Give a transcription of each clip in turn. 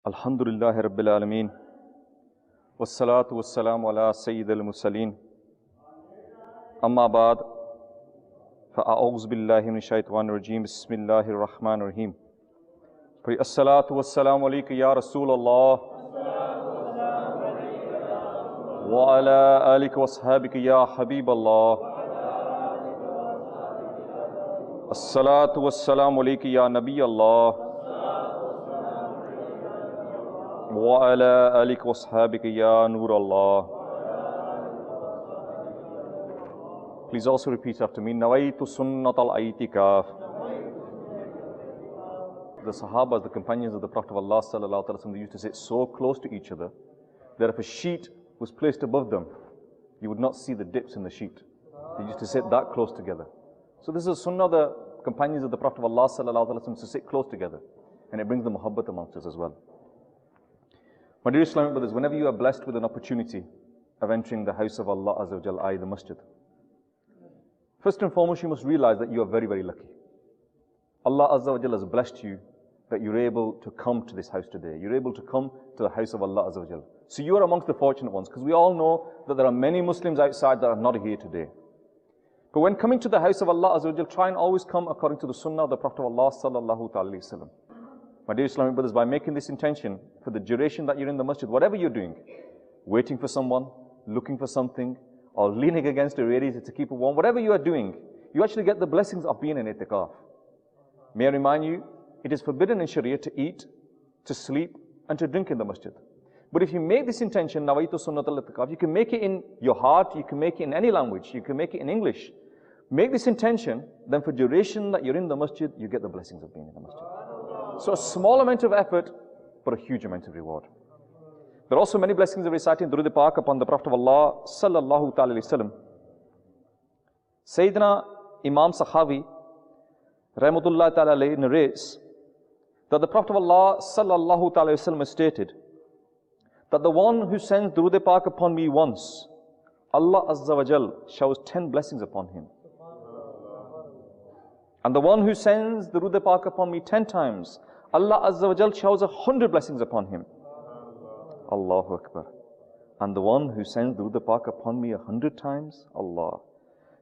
Alhamdulillahi Rabbil Alameen. Wassalatu wassalamu ala Sayyidil Mursaleen. Amma ba'd. Fa'a'udhu billahi minash shaitanir rajim. Bismillahir Rahmanir Rahim. As-salatu wassalamu alayka ya Rasulallah. Wa ala alika wa ashabika ya Habiballah. As-salatu wassalamu alayka ya Nabi Allah. وعلى آلك وصحابك يا نور الله. Please also repeat after me. نويت سنة الإعتكاف. The Sahabas, the companions of the Prophet of Allah sallallahu alaihi wasallam, they used to sit so close to each other that if a sheet was placed above them, you would not see the dips in the sheet. They used to sit that close together. So this is sunnah of the companions of the Prophet of Allah sallallahu alaihi wasallam to sit close together, and it brings the muhabbat amongst us as well. My dear Islamic brothers, whenever you are blessed with an opportunity of entering the house of Allah Azza wa Jal, i.e. the masjid, first and foremost you must realize that you are very, very lucky. Allah Azza wa Jal has blessed you that you're able to come to this house today. You're able to come to the house of Allah Azza wa Jal. So you are amongst the fortunate ones, because we all know that there are many Muslims outside that are not here today. But when coming to the house of Allah Azza wa Jal, try and always come according to the sunnah of the Prophet of Allah sallallahu alaihi wasallam. My dear Islamic brothers, by making this intention for the duration that you're in the masjid, whatever you're doing, waiting for someone, looking for something, or leaning against a radiator to keep it warm, whatever you are doing, you actually get the blessings of being in itikaf. May I remind you, it is forbidden in Sharia to eat, to sleep, and to drink in the masjid. But if you make this intention, nawaitu sunnat al-itikaf, you can make it in your heart, you can make it in any language, you can make it in English. Make this intention, then for duration that you're in the masjid, you get the blessings of being in the masjid. So a small amount of effort, but a huge amount of reward. There are also many blessings of reciting Durud Pak upon the Prophet of Allah sallallahu ta'ala alayhi wasallam. Sayyidina Imam Sakhawi rahmatullah ta'ala alayhi narrates that the Prophet of Allah sallallahu ta'ala alayhi wasallam stated that the one who sends Durud Pak upon me once, Allah Azza wa Jal showers 10 blessings upon him. And the one who sends the Durud Pak upon me 10 times, Allah Azza wa Jal showers 100 blessings upon him. Allahu Akbar. And the one who sends the Durud Pak upon me 100 times, Allah.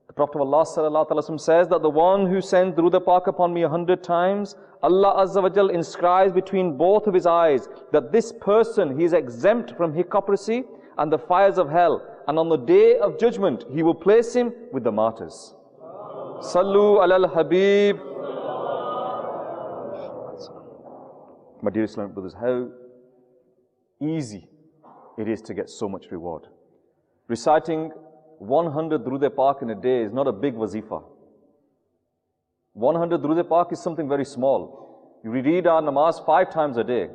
The Prophet of Allah sallallahu alaihi wasallam says that the one who sends the Durud Pak upon me 100 times, Allah Azza wa Jal inscribes between both of his eyes that this person, he is exempt from hypocrisy and the fires of hell. And on the day of judgment, he will place him with the martyrs. Sallu alal Habib. My dear Islamic brothers, how easy it is to get so much reward. Reciting 100 Durud Pak in a day is not a big wazifa. 100 Durud Pak is something very small. We read our namaz 5 times a day.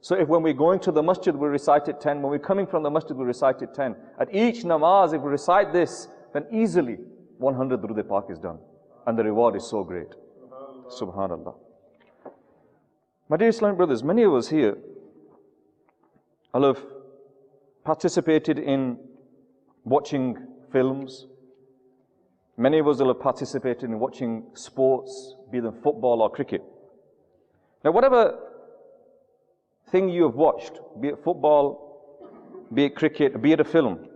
So if when we're going to the masjid we recite it 10, when we're coming from the masjid we recite it 10. At each namaz, if we recite this, then easily 100 Durud Pak is done. And the reward is so great. Subhanallah. My dear Islamic brothers, many of us here will have participated in watching films. Many of us will have participated in watching sports, be them football or cricket. Now whatever thing you have watched, be it football, be it cricket, be it a film,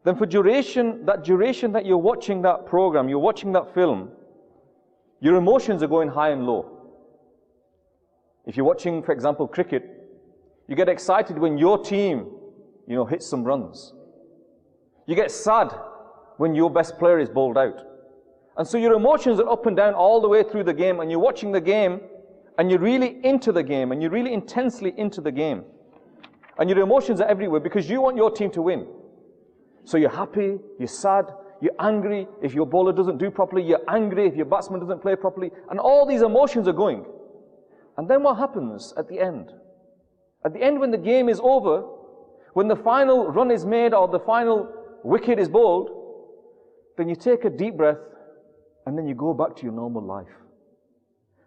then for duration that you're watching that program, you're watching that film, your emotions are going high and low. If you're watching, for example, cricket, you get excited when your team, hits some runs. You get sad when your best player is bowled out. And so your emotions are up and down all the way through the game, and you're watching the game, and you're really into the game, and you're really intensely into the game. And your emotions are everywhere because you want your team to win. So you're happy, you're sad, you're angry. If your bowler doesn't do properly, you're angry. If your batsman doesn't play properly. And all these emotions are going. And then what happens at the end? At the end, when the game is over, when the final run is made or the final wicket is bowled, then you take a deep breath and then you go back to your normal life.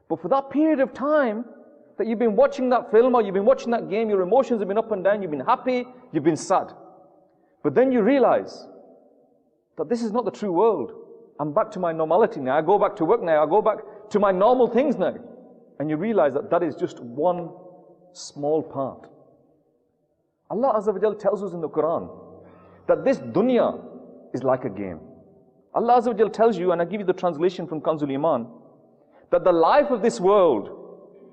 But for that period of time that you've been watching that film or you've been watching that game, your emotions have been up and down, you've been happy, you've been sad. But then you realize that this is not the true world. I'm back to my normality now. I go back to work now. I go back to my normal things now. And you realize that that is just one small part. Allah Azza wa Jal tells us in the Quran that this dunya is like a game. Allah Azza wa Jal tells you, and I give you the translation from Kanzul Iman, that the life of this world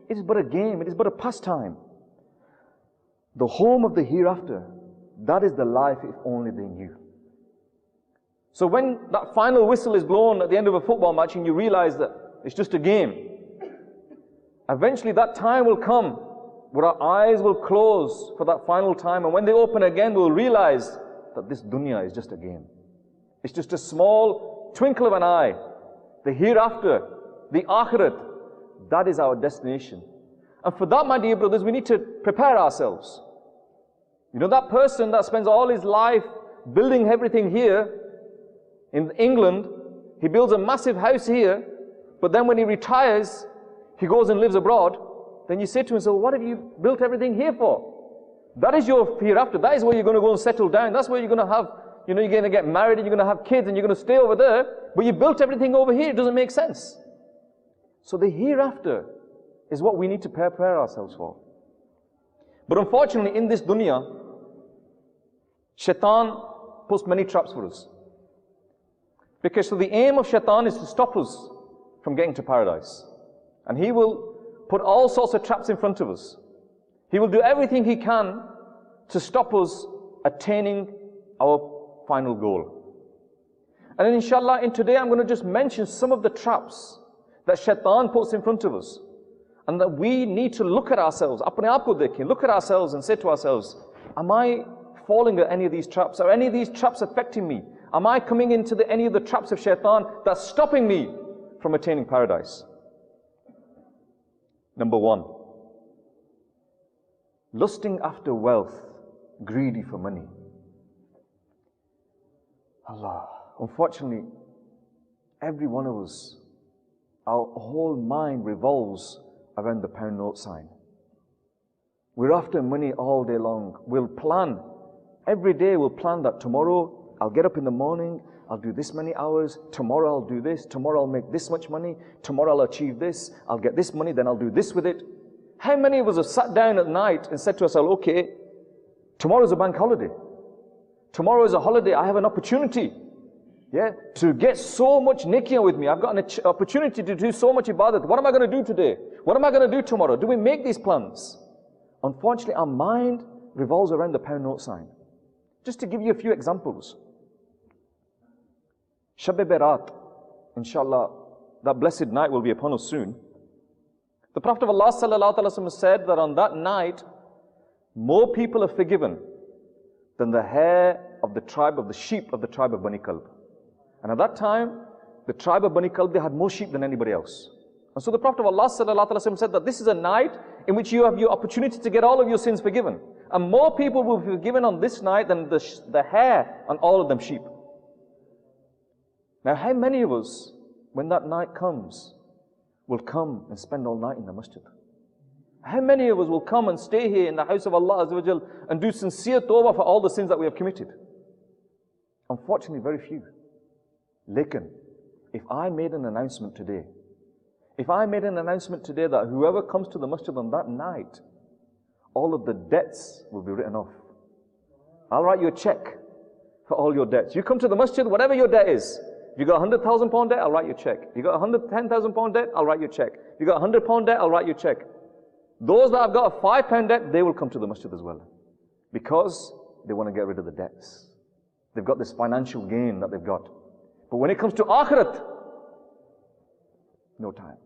is but a game, it is but a pastime. The home of the hereafter, that is the life if only they knew. So when that final whistle is blown at the end of a football match and you realize that it's just a game, eventually that time will come where our eyes will close for that final time, and when they open again we'll realize that this dunya is just a game. It's just a small twinkle of an eye. The hereafter, the akhirat, that is our destination. And for that, my dear brothers, we need to prepare ourselves. You know, that person that spends all his life building everything here in England, he builds a massive house here, but then when he retires, he goes and lives abroad. Then you say to him, so what have you built everything here for? That is your hereafter. That is where you're going to go and settle down. That's where you're going to have, you know, you're going to get married and you're going to have kids and you're going to stay over there. But you built everything over here. It doesn't make sense. So the hereafter is what we need to prepare ourselves for. But unfortunately, in this dunya, Shaitan puts many traps for us. Because so the aim of Shaitan is to stop us from getting to paradise. And he will put all sorts of traps in front of us. He will do everything he can to stop us attaining our final goal. And then inshallah, in today I'm going to just mention some of the traps that Shaitan puts in front of us. And that we need to look at ourselves, apne aap ko dekhen, look at ourselves and say to ourselves, am I falling at any of these traps? Are any of these traps affecting me? Am I coming into any of the traps of Shaitan that's stopping me from attaining paradise? Number one, lusting after wealth, greedy for money. Allah, unfortunately, every one of us, our whole mind revolves around the pound note sign. We're after money all day long. We'll plan, every day we'll plan that tomorrow I'll get up in the morning, I'll do this many hours, tomorrow I'll do this, tomorrow I'll make this much money, tomorrow I'll achieve this, I'll get this money, then I'll do this with it. How many of us have sat down at night and said to ourselves, okay, tomorrow's a bank holiday. Tomorrow is a holiday, I have an opportunity, to get so much niqyah with me. I've got an opportunity to do so much ibadat. What am I going to do today? What am I going to do tomorrow? Do we make these plans? Unfortunately, our mind revolves around the pound note sign. Just to give you a few examples. Shab-e-Barat, inshallah, that blessed night will be upon us soon. The Prophet of Allah sallallahu alaihi wasallam said that on that night, more people are forgiven than the hair of the tribe of the sheep of the tribe of Bani Kalb. And at that time, the tribe of Bani Kalb, they had more sheep than anybody else. And so the Prophet of Allah sallallahu alaihi wasallam said that this is a night in which you have your opportunity to get all of your sins forgiven. And more people will be forgiven on this night than the hair on all of them sheep. Now, how many of us, when that night comes, will come and spend all night in the masjid? How many of us will come and stay here in the house of Allah Azza wa Jal and do sincere tawbah for all the sins that we have committed? Unfortunately, very few. Lekin, if I made an announcement today, that whoever comes to the masjid on that night, all of the debts will be written off. I'll write you a check for all your debts. You come to the masjid, whatever your debt is. If you got £100,000 debt, I'll write you a check. If you got £110,000 debt, I'll write you a check. If you got £100 debt, I'll write you a check. Those that have got a £5 debt, they will come to the masjid as well. Because they want to get rid of the debts. They've got this financial gain that they've got. But when it comes to akhirat, no time.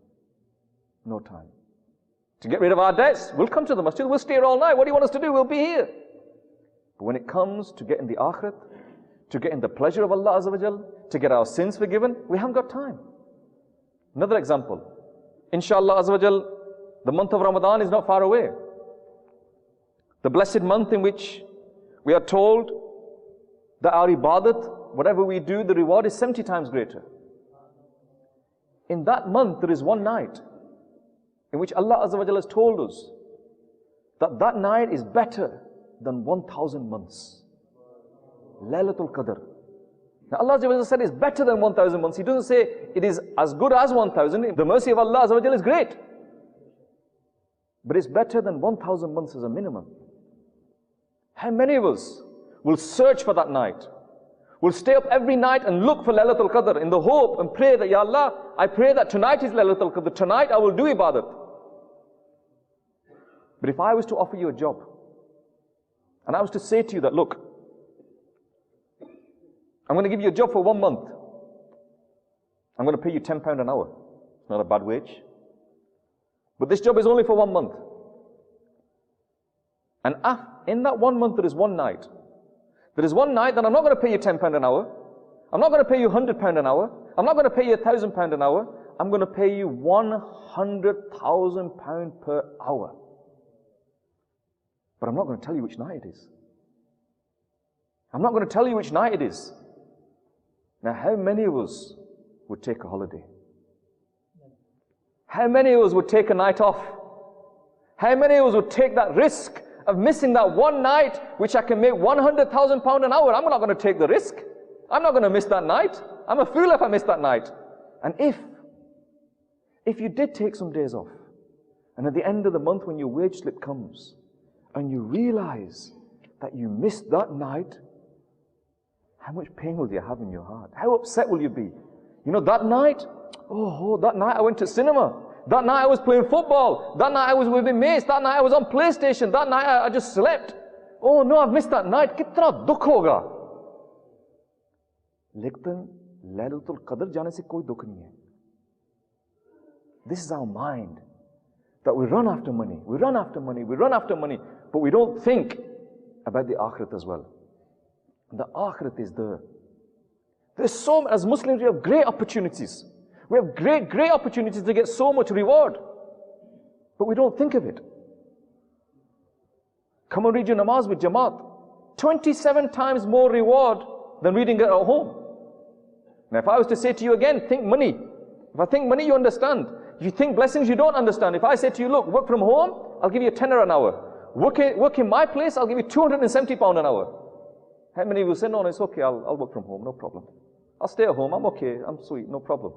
No time. To get rid of our debts, we'll come to the masjid, we'll stay here all night. What do you want us to do? We'll be here. But when it comes to getting the akhirat, to getting the pleasure of Allah Azza wa Jal, to get our sins forgiven, we haven't got time. Another example. Inshallah Azza wa Jal, the month of Ramadan is not far away. The blessed month in which we are told that our ibadat, whatever we do, the reward is 70 times greater. In that month, there is one night in which Allah Azza wa Jalla has told us that that night is better than 1,000 months. Laylatul Qadr. Now Allah Azza wa Jalla said it's better than 1,000 months. He doesn't say it is as good as 1,000. The mercy of Allah Azza wa Jalla is great. But it's better than 1,000 months as a minimum. How many of us will search for that night? We'll stay up every night and look for Laylatul Qadr in the hope and pray that, Ya Allah, I pray that tonight is Laylatul Qadr. Tonight I will do ibadat. But if I was to offer you a job, and I was to say to you that, look, I'm going to give you a job for 1 month. I'm going to pay you £10 an hour. It's not a bad wage. But this job is only for 1 month. And in that 1 month, there is one night. There is one night that I'm not going to pay you £10 an hour. I'm not going to pay you £100 an hour. I'm not going to pay you £1,000 an hour. I'm going to pay you £100,000 per hour. But I'm not going to tell you which night it is. I'm not going to tell you which night it is. Now, how many of us would take a holiday? How many of us would take a night off? How many of us would take that risk of missing that one night which I can make £100,000 an hour? I'm not going to take the risk. I'm not going to miss that night. I'm a fool if I miss that night. And if you did take some days off, and at the end of the month when your wage slip comes, and you realize that you missed that night, how much pain will you have in your heart? How upset will you be? You know, that night, that night I went to cinema. That night I was playing football. That night I was with my mates. That night I was on PlayStation. That night I just slept. Oh no, I've missed that night. Kitna dukh hoga. Lekin Laylatul Qadr jane se koi dukh nahi hai. This is our mind. That we run after money. We run after money. We run after money. But we don't think about the akhirat as well. The akhirat is there. There's so much, as Muslims, we have great opportunities. We have great opportunities to get so much reward. But we don't think of it. Come and read your namaz with Jamaat. 27 times more reward than reading it at home. Now if I was to say to you again, think money. If I think money, you understand. If you think blessings, you don't understand. If I say to you, look, work from home, I'll give you £10 an hour. Work in my place, I'll give you £270 an hour. How many of you say, no, it's okay, I'll work from home, no problem. I'll stay at home, I'm okay, I'm sweet, no problem.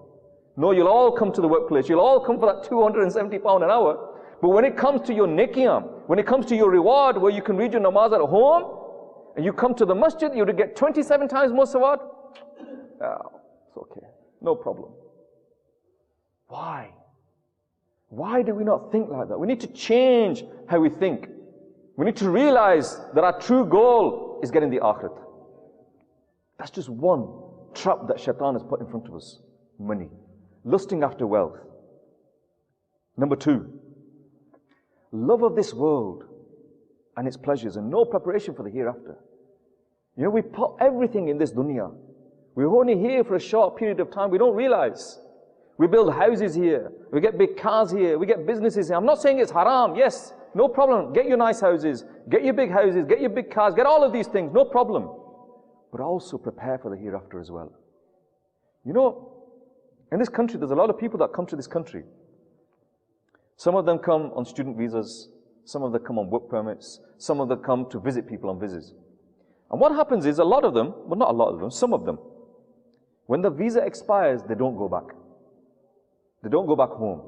No, you'll all come to the workplace, you'll all come for that £270 an hour. But when it comes to your nikiyam, when it comes to your reward, where you can read your namaz at home, and you come to the masjid, you would get 27 times more sawad. It's okay, no problem. Why? Why do we not think like that? We need to change how we think. We need to realize that our true goal is getting the akhirat. That's just one trap that shaitan has put in front of us. Money. Lusting after wealth. Number 2, love of this world and its pleasures and no preparation for the hereafter. You know, we put everything in this dunya. We're only here for a short period of time. We don't realize. We build houses here. We get big cars here. We get businesses here. I'm not saying it's haram. Yes, no problem. Get your nice houses. Get your big houses. Get your big cars. Get all of these things. No problem. But also prepare for the hereafter as well. You know, in this country, there's a lot of people that come to this country. Some of them come on student visas. Some of them come on work permits. Some of them come to visit people on visas. And what happens is a lot of them, well not a lot of them, some of them, when the visa expires, they don't go back. They don't go back home.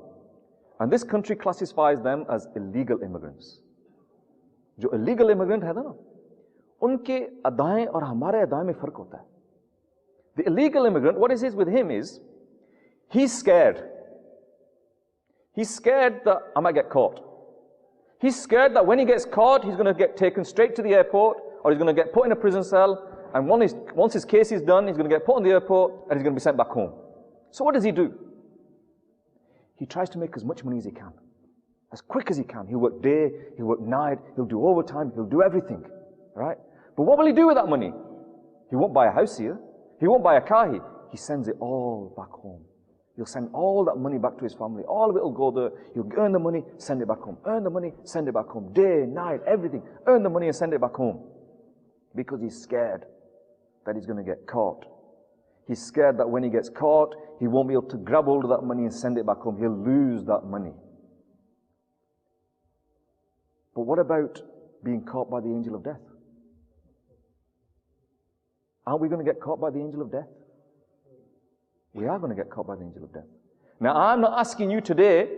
And this country classifies them as illegal immigrants. जो illegal immigrant है ना, उनके अदाएं और हमारे अदाएं में फर्क होता है. The illegal immigrant, what it is with him is, he's scared. He's scared that I might get caught. He's scared that when he gets caught, he's going to get taken straight to the airport, or he's going to get put in a prison cell, and once his case is done, he's going to get put in the airport, and he's going to be sent back home. So what does he do? He tries to make as much money as he can. As quick as he can. He'll work day, he'll work night, he'll do overtime, he'll do everything. Right? But what will he do with that money? He won't buy a house here. He won't buy a car here. He sends it all back home. He'll send all that money back to his family. All of it will go there. He'll earn the money, send it back home. Earn the money, send it back home. Day, night, everything. Earn the money and send it back home. Because he's scared that he's going to get caught. He's scared that when he gets caught, he won't be able to grab hold of that money and send it back home. He'll lose that money. But what about being caught by the angel of death? Aren't we going to get caught by the angel of death? We are going to get caught by the angel of death. Now, I'm not asking you today,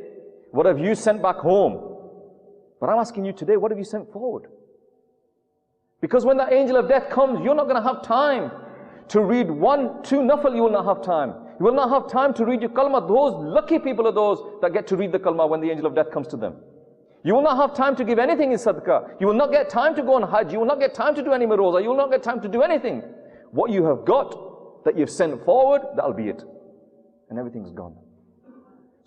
what have you sent back home? But I'm asking you today, what have you sent forward? Because when that angel of death comes, you're not going to have time to read 1, 2 nafal, you will not have time. You will not have time to read your kalmah. Those lucky people are those that get to read the kalmah when the angel of death comes to them. You will not have time to give anything in sadaqah. You will not get time to go on hajj. You will not get time to do any marozah. You will not get time to do anything. What you have got, that you've sent forward, that'll be it. And everything's gone.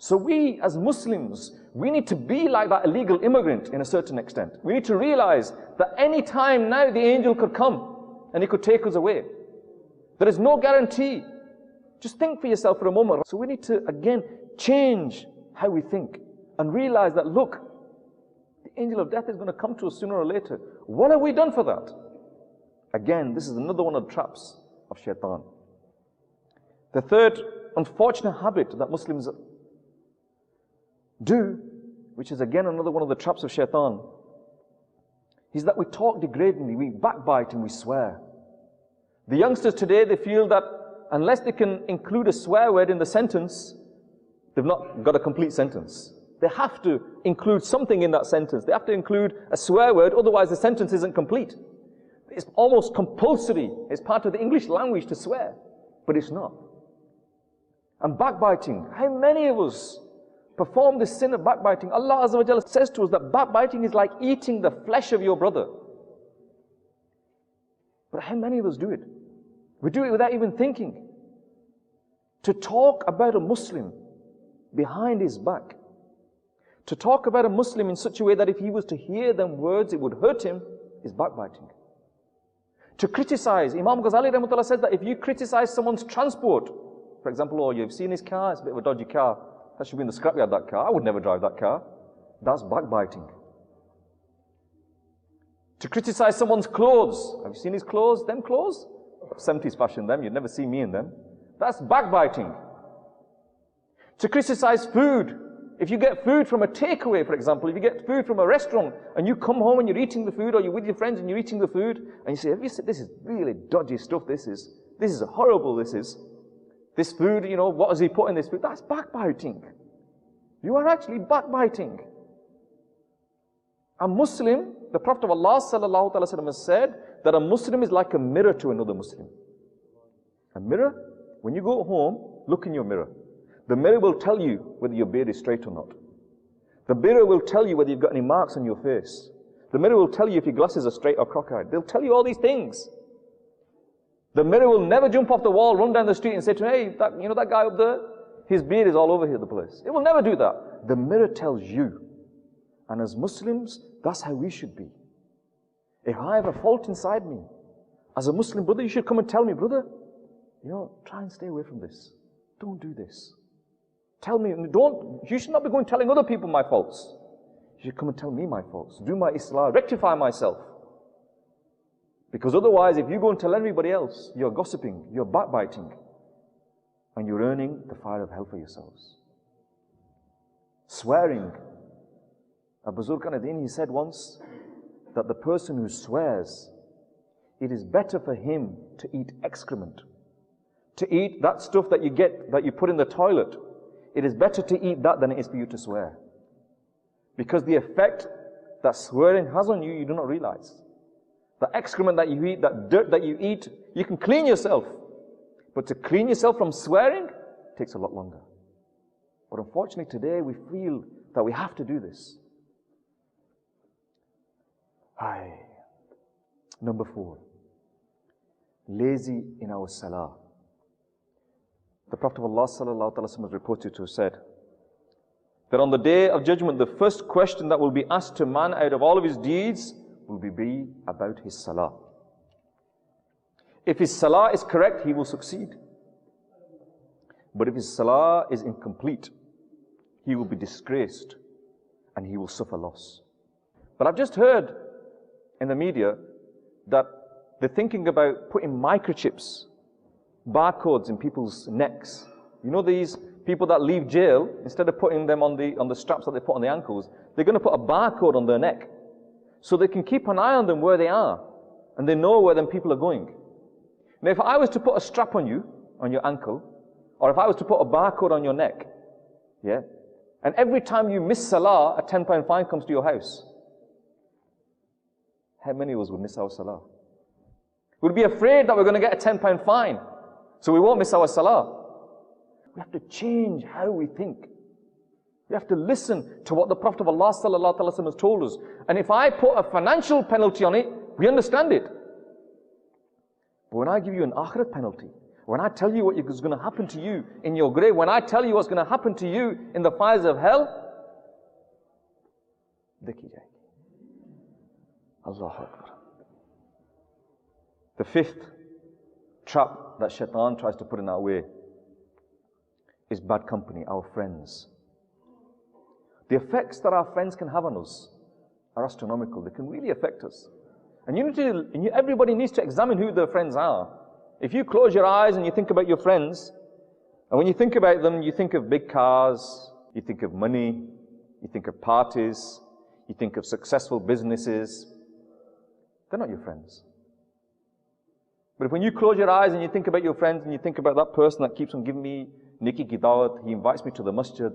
So we as Muslims, we need to be like that illegal immigrant in a certain extent. We need to realize that any time now the angel could come and he could take us away. There is no guarantee. Just think for yourself for a moment. So we need to again change how we think and realize that look, the angel of death is going to come to us sooner or later. What have we done for that? Again, this is another one of the traps of shaitan. The third unfortunate habit that Muslims do, which is again another one of the traps of shaitan, is that we talk degradingly, we backbite and we swear. The youngsters today, they feel that unless they can include a swear word in the sentence, they've not got a complete sentence. They have to include something in that sentence. They have to include a swear word, otherwise the sentence isn't complete. It's almost compulsory. It's part of the English language to swear, but it's not. And backbiting, how many of us perform this sin of backbiting? Allah Azza wa Jalla says to us that backbiting is like eating the flesh of your brother. But how many of us do it? We do it without even thinking. To talk about a Muslim behind his back, to talk about a Muslim in such a way that if he was to hear them words, it would hurt him, is backbiting. To criticize, Imam Ghazali Rahmatullah says that if you criticize someone's transport, for example, oh, you've seen his car, it's a bit of a dodgy car, that should be in the scrapyard, that car, I would never drive that car. That's backbiting. To criticize someone's clothes, have you seen his clothes, them clothes? 70s fashion them, you'd never see me in them. That's backbiting. To criticize food, if you get food from a takeaway, for example, if you get food from a restaurant and you come home and you're eating the food, or you're with your friends and you're eating the food, and you say, have you said, this is really dodgy stuff, this is horrible, this food, you know, what has he put in this food? That's backbiting. You are actually backbiting. A Muslim, the Prophet of Allah sallallahu alaihi wasallam has said that a Muslim is like a mirror to another Muslim. A mirror, when you go home, look in your mirror. The mirror will tell you whether your beard is straight or not. The mirror will tell you whether you've got any marks on your face. The mirror will tell you if your glasses are straight or crooked. They'll tell you all these things. The mirror will never jump off the wall, run down the street and say to you, hey, that guy up there, his beard is all over here, the place. It will never do that. The mirror tells you. And as Muslims, that's how we should be. If I have a fault inside me, as a Muslim brother, you should come and tell me, brother, try and stay away from this. Don't do this. Tell me, you should not be going telling other people my faults. You should come and tell me my faults. Do my islah, rectify myself. Because otherwise, if you go and tell everybody else, you're gossiping, you're backbiting, and you're earning the fire of hell for yourselves. Swearing. Abu Zurqan, he said once that the person who swears, it is better for him to eat excrement, to eat that stuff that you put in the toilet. It is better to eat that than it is for you to swear. Because the effect that swearing has on you, you do not realize. The excrement that you eat, that dirt that you eat, you can clean yourself. But to clean yourself from swearing takes a lot longer. But unfortunately today we feel that we have to do this. Number 4. Lazy in our salah. The Prophet of Allah sallallahu alaihi wasallam is reported to have said that on the day of judgment, the first question that will be asked to man out of all of his deeds will be about his salah. If his salah is correct, he will succeed. But if his salah is incomplete, he will be disgraced and he will suffer loss. But I've just heard in the media that they're thinking about putting microchips, barcodes in people's necks. You know these people that leave jail, instead of putting them on the straps that they put on the ankles, they're going to put a barcode on their neck. So they can keep an eye on them where they are. And they know where them people are going. Now if I was to put a strap on you, on your ankle, or if I was to put a barcode on your neck, and every time you miss salah, a £10 fine comes to your house. how many of us would miss our salah? We'd be afraid that we're going to get a £10 fine, so we won't miss our salah. We have to change how we think. We have to listen to what the Prophet of Allah ﷺ has told us. And if I put a financial penalty on it, we understand it. But when I give you an akhirat penalty, when I tell you what is going to happen to you in your grave, when I tell you what's going to happen to you in the fires of hell, dekhi jayegi. Allahu Akbar. The fifth trap that shaitan tries to put in our way is bad company, our friends. The effects that our friends can have on us are astronomical. They can really affect us. And everybody needs to examine who their friends are. If you close your eyes and you think about your friends, and when you think about them, you think of big cars, you think of money, you think of parties, you think of successful businesses. They're not your friends. But if when you close your eyes and you think about your friends and you think about that person that keeps on giving me Niki ki dawat, he invites me to the masjid,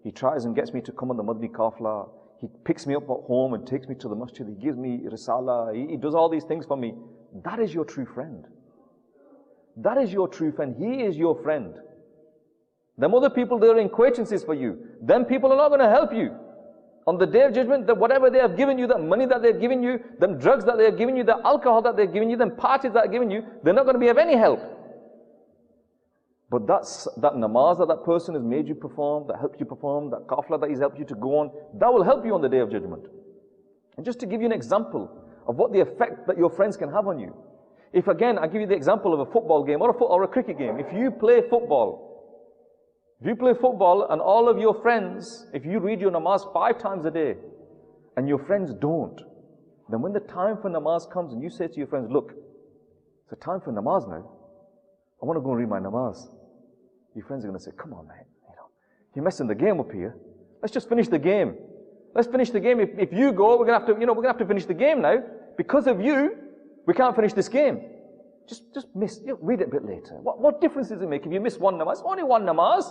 he tries and gets me to come on the Madani Kafla, he picks me up at home and takes me to the masjid, he gives me risala, he does all these things for me. That is your true friend. That is your true friend. He is your friend. Them other people, they're acquaintances for you. Them people are not going to help you. On the Day of Judgment, that whatever they have given you, that money that they've given you, them drugs that they've given you, the alcohol that they've given you, them parties that they've given you, they're not going to be of any help. But that namaz that person has made you perform, that helped you perform, that kafla that he's helped you to go on, that will help you on the Day of Judgment. And just to give you an example of what the effect that your friends can have on you. If again, I give you the example of a football game or a cricket game. If you play football and all of your friends, if you read your namaz 5 times a day and your friends don't, then when the time for namaz comes and you say to your friends, look, it's the time for namaz now. I want to go and read my namaz. Your friends are going to say, come on, mate, you're messing the game up here. Let's just finish the game. Let's finish the game. If you go, we're going to have to finish the game now. Because of you, we can't finish this game. Just miss, read it a bit later. What difference does it make if you miss one namaz? It's only one namaz.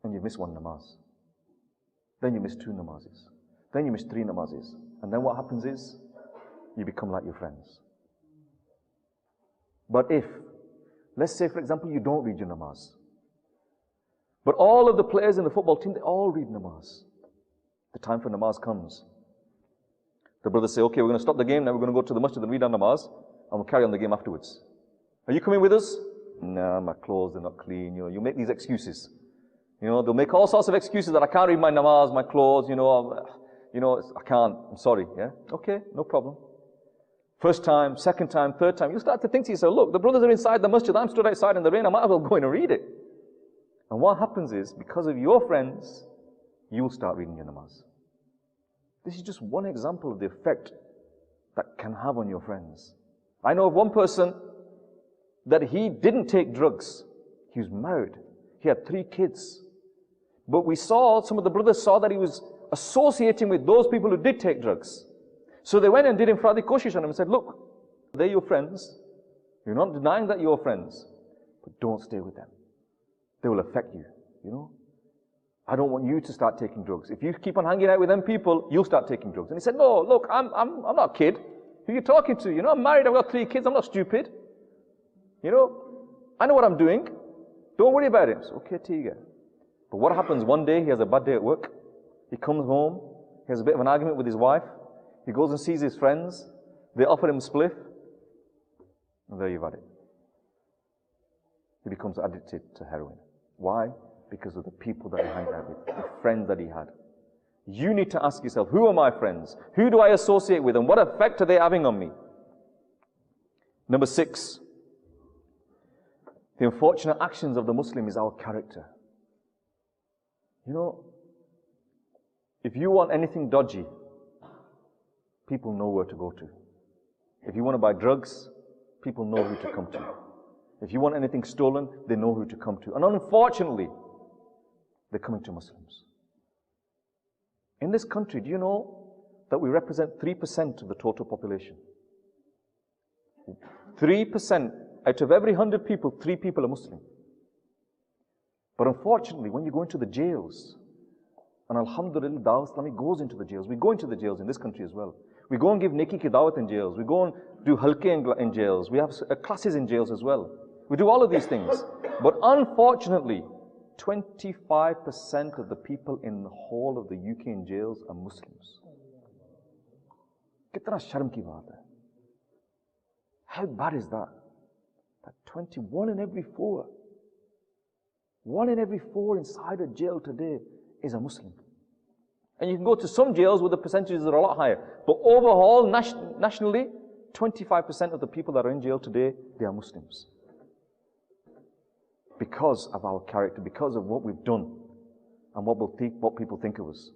And you miss one namaz. Then you miss 2 namazes. Then you miss 3 namazes. And then what happens is, you become like your friends. But if, let's say for example, you don't read your namaz. But all of the players in the football team, they all read namaz. The time for namaz comes. The brothers say, okay, we're going to stop the game now, we're going to go to the masjid and read our namaz, and we'll carry on the game afterwards. Are you coming with us? Nah, my clothes, they're not clean. You make these excuses. They'll make all sorts of excuses that I can't read my namaz, my clothes, I can't, I'm sorry, yeah? Okay, no problem. First time, second time, third time, you start to think to yourself, look, the brothers are inside the masjid, I'm stood outside in the rain, I might as well go in and read it. And what happens is, because of your friends, you'll start reading your namaz. This is just one example of the effect that can have on your friends. I know of one person that he didn't take drugs. He was married. He had 3 kids. But some of the brothers saw that he was associating with those people who did take drugs. So they went and did infradi koshish on him and said, look, they're your friends. You're not denying that you're friends. But don't stay with them. They will affect you, I don't want you to start taking drugs. If you keep on hanging out with them people, you'll start taking drugs. And he said, no, look, I'm not a kid. Who are you talking to? I'm married, I've got 3 kids, I'm not stupid. I know what I'm doing. Don't worry about it. So, okay, Tiga. But what happens one day, he has a bad day at work. He comes home, he has a bit of an argument with his wife. He goes and sees his friends. They offer him a spliff. And there you've had it. He becomes addicted to heroin. Why? Because of the people that he hung out with, the friends that he had. You need to ask yourself, who are my friends? Who do I associate with and what effect are they having on me? Number 6. The unfortunate actions of the Muslim is our character. If you want anything dodgy, people know where to go to. If you want to buy drugs, people know who to come to. If you want anything stolen, they know who to come to. And unfortunately, they're coming to Muslims. In this country, do you know that we represent 3% of the total population? 3%. Out of every 100 people, 3 people are Muslim. But unfortunately, when you go into the jails, And alhamdulillah, Dawah Islami goes into the jails. We go into the jails in this country as well. We go and give Neki ki Dawat in jails. We go and do halke in jails. We have classes in jails as well. We do all of these things. But unfortunately, 25% of the people in the whole of the UK in jails are Muslims. Kitna sharm ki baat hai. How bad is that? That 21 in every 4. 1 in every 4 inside a jail today is a Muslim. And you can go to some jails where the percentages are a lot higher. But overall, nationally, 25% of the people that are in jail today, they are Muslims. Because of our character, because of what we've done, and what people think of us.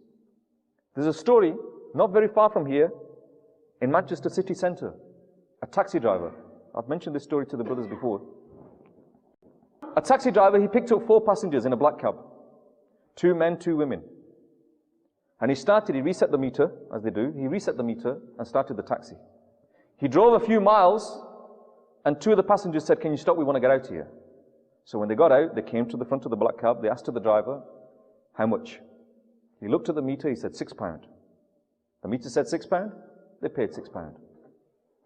There's a story, not very far from here, in Manchester city centre. A taxi driver. I've mentioned this story to the brothers before. A taxi driver, he picked up 4 passengers in a black cab. 2 men, 2 women. And he reset the meter, as they do. He reset the meter and started the taxi. He drove a few miles, and 2 of the passengers said, "Can you stop? We want to get out of here." So when they got out, they came to the front of the black cab. They asked the driver, "How much?" He looked at the meter, he said, £6. The meter said £6. They paid £6.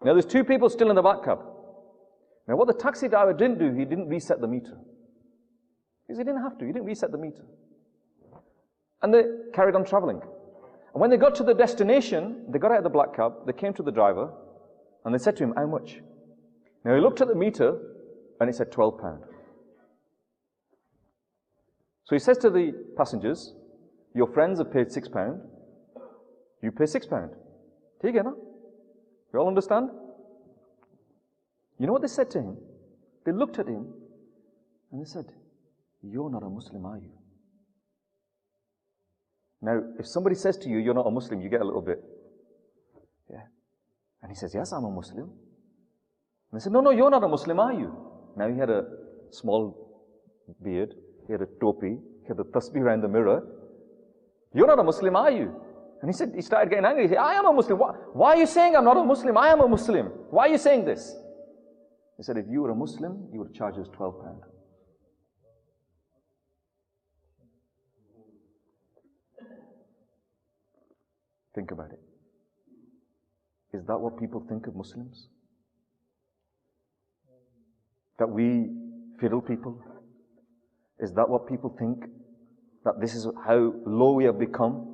Now there's 2 people still in the back cab. Now what the taxi driver didn't do, he didn't reset the meter. Because he didn't have to, he didn't reset the meter. And they carried on traveling. And when they got to the destination, they got out of the black cab, they came to the driver, and they said to him, "How much?" Now he looked at the meter, and it said £12. So he says to the passengers, "Your friends have paid £6, you pay £6. Take it, no? You all understand?" You know what they said to him? They looked at him, and they said, "You're not a Muslim, are you?" Now, if somebody says to you, "You're not a Muslim," you get a little bit, yeah. And he says, "Yes, I'm a Muslim." And they said, "No, you're not a Muslim, are you?" Now he had a small beard, he had a topi, he had a tasbih around the mirror. "You're not a Muslim, are you?" And he started getting angry. He said, "I am a Muslim. Why are you saying I'm not a Muslim? I am a Muslim. Why are you saying this?" He said, "If you were a Muslim, you would charge us £12. Think about it. Is that what people think of Muslims? That we fiddle people? Is that what people think? That this is how low we have become?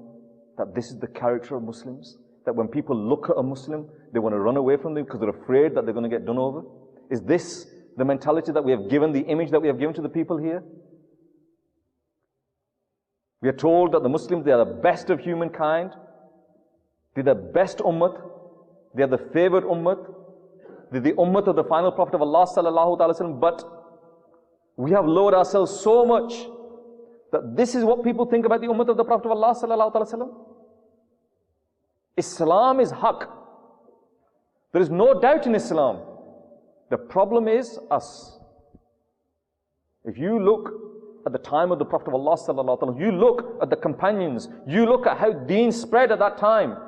That this is the character of Muslims? That when people look at a Muslim, they want to run away from them because they're afraid that they're going to get done over? Is this the mentality that we have given, the image that we have given to the people here? We are told that the Muslims, they are the best of humankind. They're the best ummah. They are the favored ummah. They're the ummah of the final Prophet of Allah sallallahu alaihi wasallam. But we have lowered ourselves so much that this is what people think about the ummah of the Prophet of Allah sallallahu alaihi wasallam. Islam is haqq. There is no doubt in Islam. The problem is us. If you look at the time of the Prophet of Allah sallallahu alaihi wasallam, you look at the companions, you look at how deen spread at that time.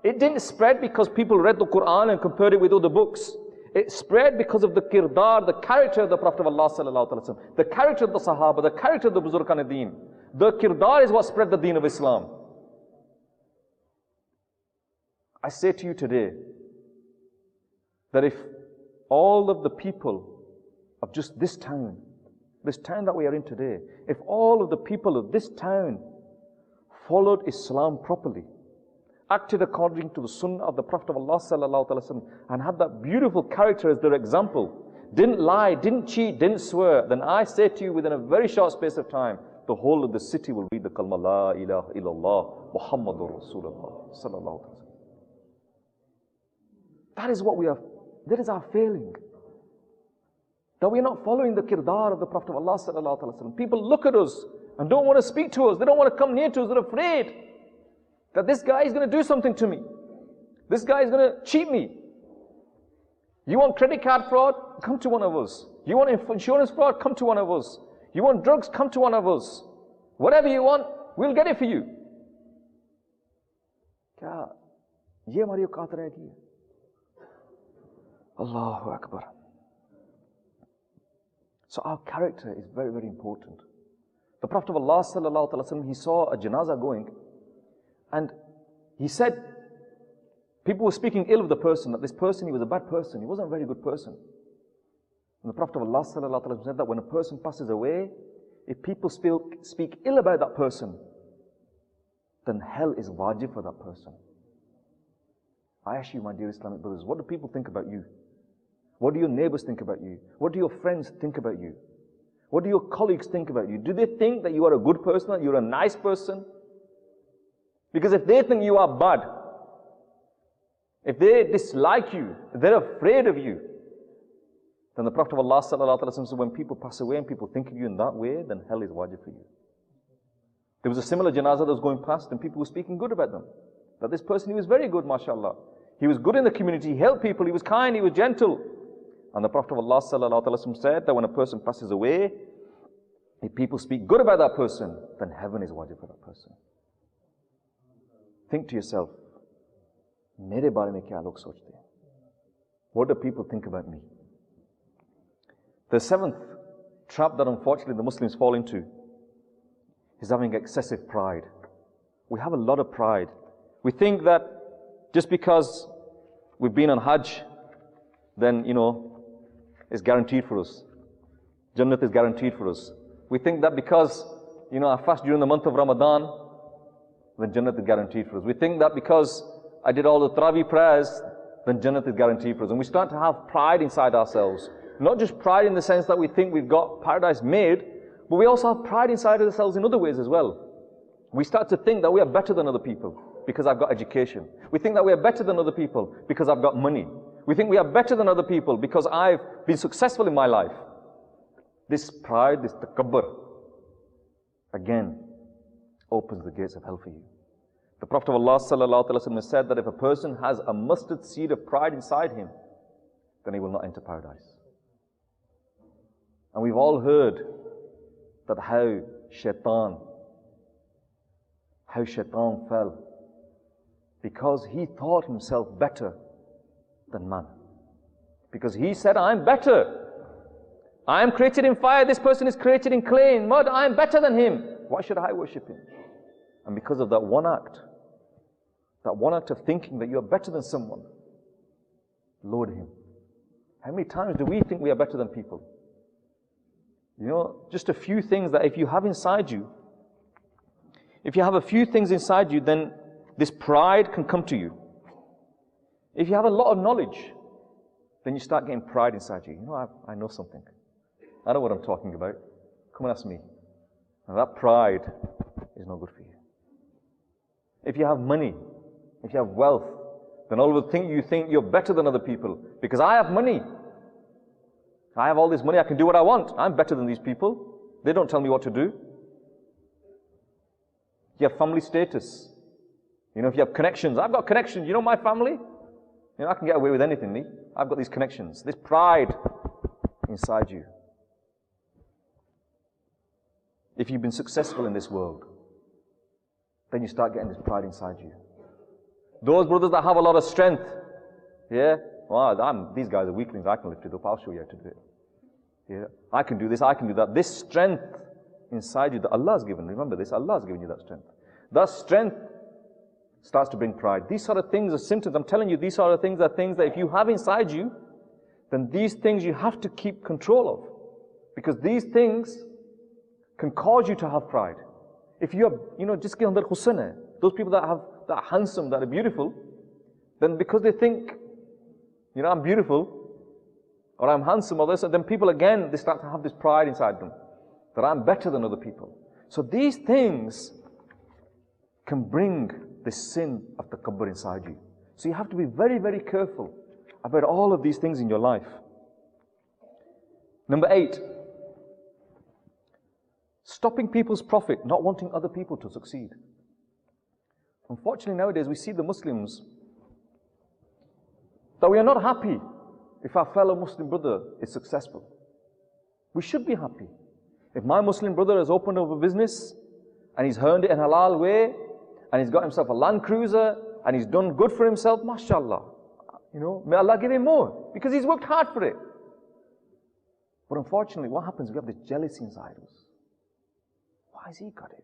It didn't spread because people read the Quran and compared it with other books. It spread because of the kirdar, the character of the Prophet of Allah sallallahu alaihi wasallam, the character of the Sahaba, the character of the Buzurkan Deen. The kirdar is what spread the deen of Islam. I say to you today that if all of the people of just this town that we are in today, if all of the people of this town followed Islam properly, acted according to the sunnah of the Prophet of Allah sallallahu alaihi wasallam, and had that beautiful character as their example, didn't lie, didn't cheat, didn't swear, then I say to you, within a very short space of time, the whole of the city will read the kalma La ilaha illallah Muhammadur Rasulullah sallallahu alaihi wasallam. That is what we are. That is our failing. That we are not following the kirdar of the Prophet of Allah sallallahu alaihi wasallam. People look at us and don't want to speak to us. They don't want to come near to us. They're afraid that this guy is going to do something to me. This guy is going to cheat me. You want credit card fraud? Come to one of us. You want insurance fraud? Come to one of us. You want drugs? Come to one of us. Whatever you want, we'll get it for you. क्या ये हमारी औकात रहेगी? Allahu Akbar. So our character is very, very important. The Prophet of Allah sallallahu alaihi wasallam, he saw a janazah going, and he said, people were speaking ill of the person, that this person, he was a bad person, he wasn't a very good person. And the Prophet of Allah sallallahu alaihi wasallam said that when a person passes away, if people speak ill about that person, then hell is wajib for that person. I ask you, my dear Islamic brothers, what do people think about you? What do your neighbors think about you? What do your friends think about you? What do your colleagues think about you? Do they think that you are a good person, that you're a nice person? Because if they think you are bad, if they dislike you, if they're afraid of you, then the Prophet of Allah sallallahu alaihi wasallam said, when people pass away and people think of you in that way, then hell is wajib for you. There was a similar janazah that was going past, and people were speaking good about them. That this person, he was very good, mashallah. He was good in the community, he helped people, he was kind, he was gentle. And the Prophet of Allah sallallahu alaihi wasallam said that when a person passes away, if people speak good about that person, then heaven is wajib for that person. Think to yourself, mere baare mein kya log sochte hain? What do people think about me? The seventh trap that unfortunately the Muslims fall into is having excessive pride. We have a lot of pride. We think that just because we've been on Hajj, then, it's guaranteed for us. Jannat is guaranteed for us. We think that because, I fast during the month of Ramadan, then Jannat is guaranteed for us. We think that because I did all the Tarawih prayers, then Jannat is guaranteed for us. And we start to have pride inside ourselves. Not just pride in the sense that we think we've got paradise made, but we also have pride inside ourselves in other ways as well. We start to think that we are better than other people because I've got education. We think that we are better than other people because I've got money. We think we are better than other people because I've been successful in my life. This pride, this takabbur, again, opens the gates of hell for you. The Prophet of Allah sallallahu alaihi wasallam said that if a person has a mustard seed of pride inside him, then he will not enter paradise. And we've all heard that how shaitan fell because he thought himself better than man. Because he said, I'm better. I am created in fire, this person is created in clay, in mud, I am better than him. Why should I worship him? And because of that one act of thinking that you are better than someone, lowered him. How many times do we think we are better than people? Just a few things that if you have inside you, if you have a few things inside you, then this pride can come to you. If you have a lot of knowledge, then you start getting pride inside you. I know something. I know what I'm talking about. Come and ask me. And that pride is not good for you. If you have money, if you have wealth, then all of a sudden you think you're better than other people because I have money. I have all this money, I can do what I want. I'm better than these people. They don't tell me what to do. You have family status. If you have connections, I've got connections. My family? I can get away with anything, me. I've got these connections. This pride inside you. If you've been successful in this world, then you start getting this pride inside you. Those brothers that have a lot of strength, these guys are weaklings, I can lift it up, I'll show you how to do it. I can do this, I can do that. This strength inside you that Allah has given, remember this, Allah has given you that strength. That strength starts to bring pride. These sort of things are symptoms. I'm telling you, these sort of things are things that if you have inside you, then these things you have to keep control of. Because these things can cause you to have pride. If you have, just get under husn, those people that are handsome, that are beautiful, then because they think, I'm beautiful, or I'm handsome, or this, and then people again, they start to have this pride inside them, that I'm better than other people. So these things can bring this sin of takabbur inside you. So you have to be very, very careful about all of these things in your life. Number 8, stopping people's profit, not wanting other people to succeed. Unfortunately nowadays we see the Muslims that we are not happy if our fellow Muslim brother is successful. We should be happy. If my Muslim brother has opened up a business and he's earned it in halal way and he's got himself a Land Cruiser and he's done good for himself, mashallah. May Allah give him more because he's worked hard for it. But unfortunately what happens, we have this jealousy inside us. Why has he got it?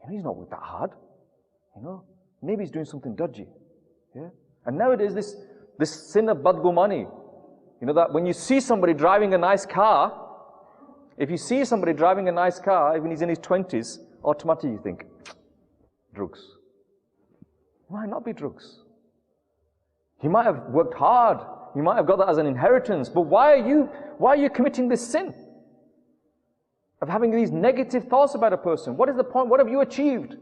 He's not worked that hard. Maybe he's doing something dodgy. Yeah. And nowadays, this sin of badgumani, that when you see somebody driving a nice car, if you see somebody driving a nice car, even he's in his 20s, automatically you think, drugs. It might not be drugs. He might have worked hard. He might have got that as an inheritance. But why are you committing this sin of having these negative thoughts about a person? What is the point? What have you achieved?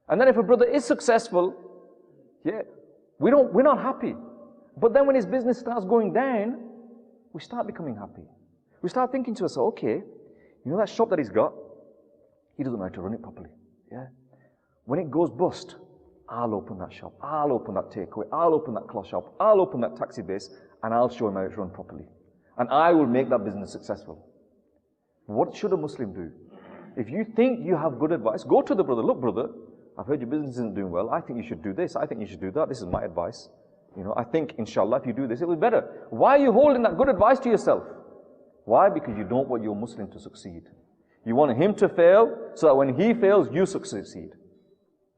And then if a brother is successful, we're not happy. But then when his business starts going down, we start becoming happy. We start thinking to ourselves, okay, that shop that he's got, he doesn't know how to run it properly. Yeah. When it goes bust, I'll open that shop, I'll open that takeaway, I'll open that cloth shop, I'll open that taxi base, and I'll show him how it's run properly. And I will make that business successful. What should a Muslim do? If you think you have good advice, go to the brother. Look, brother, I've heard your business isn't doing well. I think you should do this. I think you should do that. This is my advice. I think, inshallah, if you do this, it will be better. Why are you holding that good advice to yourself? Why? Because you don't want your Muslim to succeed. You want him to fail so that when he fails, you succeed.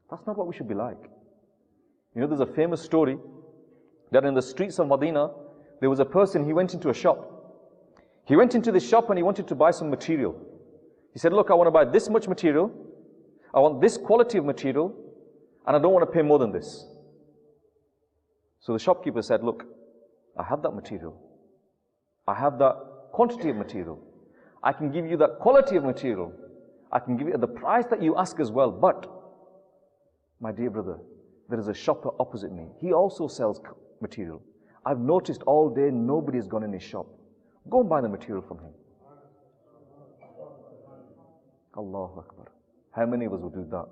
That's not what we should be like. There's a famous story that in the streets of Medina, there was a person, he went into a shop. He went into this shop and he wanted to buy some material. He said, look, I want to buy this much material. I want this quality of material, and I don't want to pay more than this. So the shopkeeper said, look, I have that material. I have that quantity of material. I can give you that quality of material. I can give you at the price that you ask as well. But, my dear brother, there is a shopper opposite me. He also sells material. I've noticed all day nobody's gone in his shop. Go and buy the material from him. Allahu Akbar. How many of us will do that?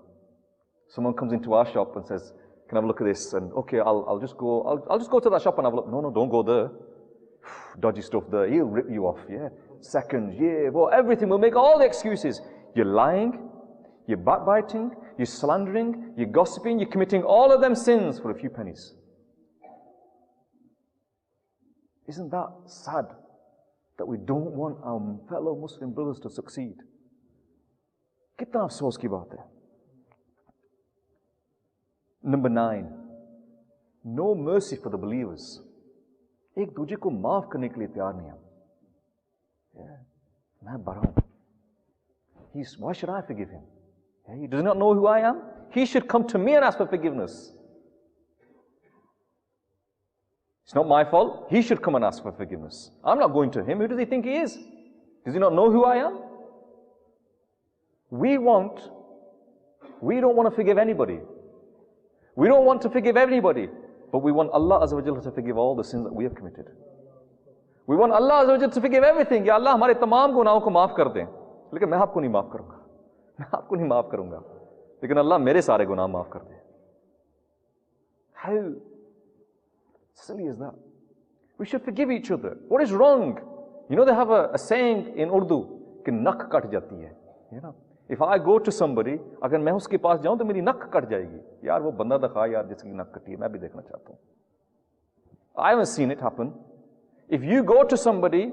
Someone comes into our shop and says, can I have a look at this? And okay, I'll just go to that shop and have a look. No, don't go there. Dodgy stuff there. He'll rip you off. Yeah. Seconds. Yeah. Well, everything. We'll make all the excuses. You're lying. You're backbiting. You're slandering. You're gossiping. You're committing all of them sins for a few pennies. Isn't that sad that we don't want our fellow Muslim brothers to succeed? कितना अफसोस की बात है. Number 9, no mercy for the believers. एक दूसरे को माफ करने के लिए तैयार नहीं हम. मैं बड़ा हूं. Why should I forgive him? He does not know who I am. He should come to me and ask for forgiveness. It's not my fault. He should come and ask for forgiveness. I'm not going to him. Who does he think he is? Does he not know who I am? We don't want to forgive anybody. We don't want to forgive everybody, but we want Allah Azza wa Jalla to forgive all the sins that we have committed. We want Allah Azza wa Jalla to forgive everything. Ya Allah, हमारे तमाम गुनाहों को माफ कर दें. लेकिन मैं आपको नहीं माफ करूंगा. मैं आपको नहीं माफ करूंगा. लेकिन अल्लाह मेरे सारे गुनाह माफ कर दे. How silly is that? We should forgive each other. What is wrong? They have a saying in Urdu, कि नक कट जाती है. If I go to somebody, अगर मैं उसके पास जाऊं तो मेरी नक कट जाएगी. यार वो बंदा दिखा यार जिसकी नक कटी है, मैं भी देखना चाहता हूं. I haven't seen it happen. If you go to somebody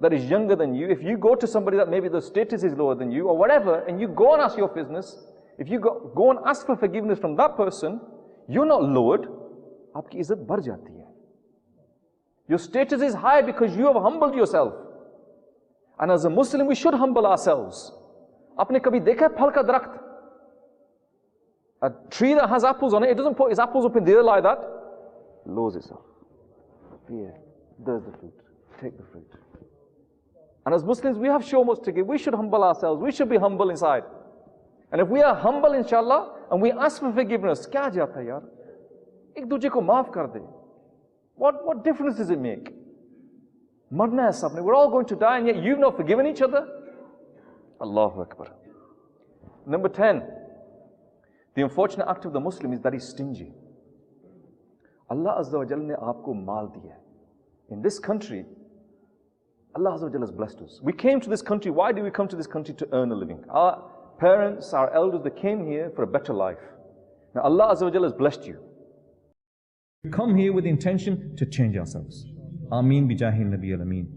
that is younger than you, if you go to somebody that maybe the status is lower than you or whatever, and you go and ask your business, if you go and ask for forgiveness from that person, you're not lowered. आपकी इज्जत बढ़ जाती है. Your status is high because you have humbled yourself. And as a Muslim, we should humble ourselves. आपने कभी देखा है फल का दरख्त? A tree that has apples on it, it doesn't put its apples up in the air like that. It lowers itself. Here, there's the fruit. Take the fruit. And as Muslims, we have so much to give. We should humble ourselves. We should be humble inside. And if we are humble, inshallah, and we ask for forgiveness, क्या जाता है यार? एक दूसरे को माफ कर दे. What difference does it make? मरना है सबने. We're all going to die, and yet you've not forgiven each other. Allahu Akbar. Number 10. The unfortunate act of the Muslim is that he's stingy. Allah Azza wa Jalla ne aapko maal diya hai. In this country, Allah Azza wa Jalla has blessed us. We came to this country. Why did we come to this country? To earn a living. Our parents, our elders, they came here for a better life. Now Allah Azza wa Jalla has blessed you. We come here with the intention to change ourselves. Ameen bi jahi Nabi al-Ameen.